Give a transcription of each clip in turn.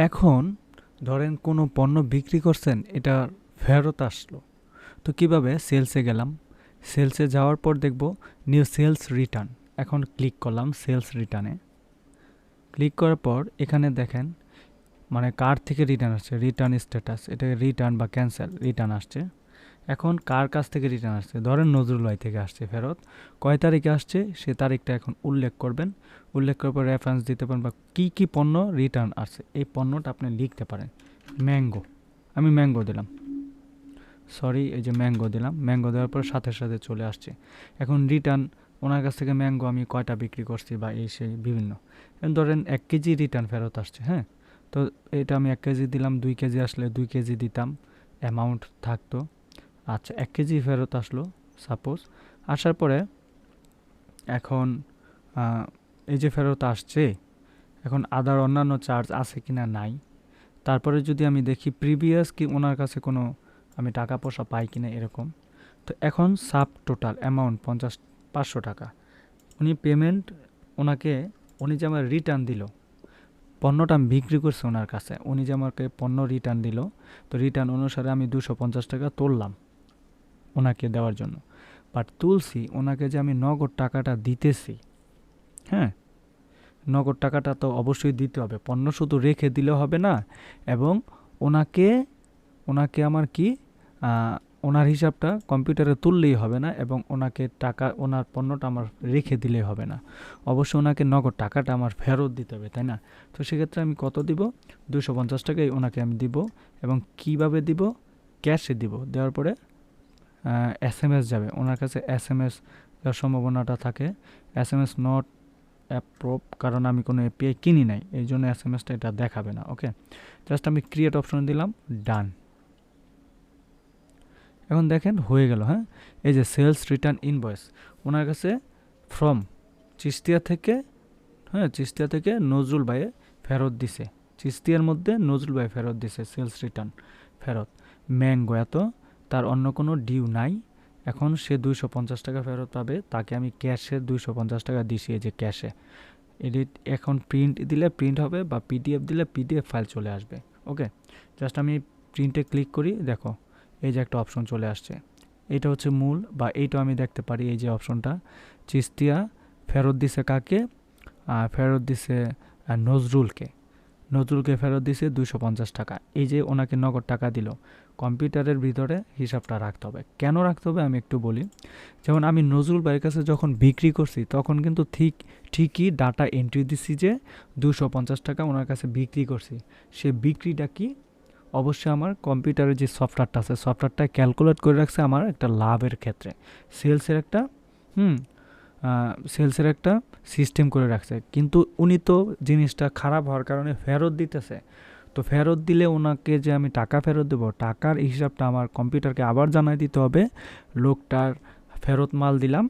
এখন ধরেন কোনো পণ্য বিক্রি করছেন, এটা ফেরত আসলো। তো কিভাবে? সেলসে গেলাম, সেলসে যাওয়ার পর দেখব নিউ সেলস রিটার্ন। এখন ক্লিক করলাম সেলস রিটার্নে। ক্লিক করার পর এখানে দেখেন মানে কার থেকে রিটার্ন আসছে, রিটার্ন স্ট্যাটাস, এটা রিটার্ন বা ক্যান্সেল রিটার্ন আসছে। এখন কার কাছ থেকে রিটার্ন আসছে? ধরেন নজরুল ভাই থেকে আসছে ফেরত। কয় তারিখে আসছে সে তারিখটা এখন উল্লেখ করবেন। উল্লেখ করার পর রেফারেন্স দিতে পারেন বা কী কী পণ্য রিটার্ন আসছে এই পণ্যটা আপনি লিখতে পারেন। ম্যাঙ্গো, আমি ম্যাঙ্গো দিলাম, সরি এই যে ম্যাঙ্গো দিলাম। ম্যাঙ্গো দেওয়ার পর সাথে সাথে চলে আসছে। এখন রিটার্ন ওনার কাছ থেকে ম্যাঙ্গো আমি কয়টা বিক্রি করছি বা এই সেই বিভিন্ন। ধরেন 1 কেজি রিটার্ন ফেরত আসছে, হ্যাঁ। তো এটা আমি 1 কেজি দিলাম, 2 কেজি আসলে 2 কেজি দিতাম, অ্যামাউন্ট থাকতো। আচ্ছা 1 কেজি ফেরত আসলো সাপোজ। আসার পরে এখন এই যে ফেরত আসছে, এখন আদার অন্যান্য চার্জ আছে কি না নাই। তারপরে যদি আমি দেখি প্রিভিয়াস কি ওনার কাছে কোনো আমি টাকা পয়সা পাই কিনা এরকম। তো এখন সাব টোটাল অ্যামাউন্ট 500 টাকা। উনি পেমেন্ট ওনাকে, উনি যে আমার রিটার্ন দিল, পণ্যটা আমি বিক্রি করছি ওনার কাছে, উনি যে আমাকে পণ্য রিটার্ন দিল, তো রিটার্ন অনুসারে আমি 250 টাকা তুললাম ওনাকে দেওয়ার জন্য। বাট তুলছি, ওনাকে যে আমি নগদ টাকাটা দিতেছি, হ্যাঁ, নগদ টাকাটা তো অবশ্যই দিতে হবে। পণ্য শুধু রেখে দিলে হবে না, এবং ওনাকে ওনাকে আমার কি ওনার হিসাবটা কম্পিউটারে তুললেই হবে না, এবং ওনাকে টাকা ওনার পণ্যটা আমার রেখে দিলেই হবে না, অবশ্যই ওনাকে নগদ টাকাটা আমার ফেরত দিতে হবে, তাই না? তো সেক্ষেত্রে আমি কত দিব? 250 টাকাই ওনাকে আমি দিব। এবং কিভাবে দিব? ক্যাশে দিব। দেওয়ার পরে SMS যাবে ওনার কাছে, SMS যাওয়ার সম্ভাবনাটা থাকে। SMS নট অ্যাপ্রুভ, কারণ আমি কোনো API কিনি নাই, এই জন্য SMS-টা এটা দেখাবে না। ওকে, জাস্ট আমি ক্রিয়েট অপশন দিলাম, ডান। এখন দেখেন হয়ে গেল, হ্যাঁ। এই যে সেলস রিটার্ন ইনভয়েস ওনার কাছে ফ্রম চিস্তিয়া থেকে, হ্যাঁ, চিস্তিয়া থেকে নজরুল ভাইয়ে ফেরত দিছে, চিস্তিয়ার মধ্যে নজরুল ভাই ফেরত দিছে সেলস রিটার্ন ফেরত। ম্যাঙ্গো এত, তার অন্য কোনো ডিউ নাই। এখন সে 250 টাকা ফেরত পাবে, তাকে আমি ক্যাশে 250 টাকা দিছি, এই যে ক্যাশে। এডিট, এখন প্রিন্ট দিলে প্রিন্ট হবে, বা PDF দিলে PDF ফাইল চলে আসবে। ওকে, জাস্ট আমি প্রিন্টে ক্লিক করি, দেখো এই যে একটা অপশন চলে আসছে। এটা হচ্ছে মূল, বা এইটা আমি দেখতে পারি, এই যে অপশনটা চিস্তিয়া ফেরত দিছে কাকে? ফেরত দিছে নজরুলকে। নজরুলকে ফেরত দিছে 250 টাকা। এই যে ওনাকে নগদ টাকা দিল, কম্পিউটারের ভিতরে হিসাবটা রাখতে হবে। কেন রাখতে হবে আমি একটু বলি। যেমন আমি নজরুল ভাইয়ের কাছে যখন বিক্রি করছি, তখন কিন্তু ঠিকই ডাটা এন্ট্রি দিছি যে 250 টাকা ওনার কাছে বিক্রি করছি। সে বিক্রিটা কি অবশ্যই আমার কম্পিউটারের যে সফটওয়্যারটা আছে, সফটওয়্যারটা ক্যালকুলেট করে রাখছে আমার একটা লাভের ক্ষেত্রে, সেলসের একটা সেলসের একটা সিস্টেম করে রাখছে। কিন্তু উনি তো জিনিসটা খারাপ হওয়ার কারণে ফেরত দিতেছে। তো ফেরত দিলে ওনাকে যে আমি টাকা ফেরত দেবো, টাকার হিসাবটা আমার কম্পিউটারকে আবার জানাই দিতে হবে। লোকটার ফেরত মাল দিলাম,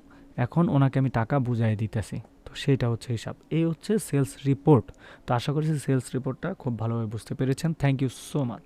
এখন ওনাকে আমি টাকা বুঝাই দিতেছি। তো সেটা হচ্ছে হিসাব। এই হচ্ছে সেলস রিপোর্ট। তো আশা করছি সেলস রিপোর্টটা খুব ভালোভাবে বুঝতে পেরেছেন। Thank you so much.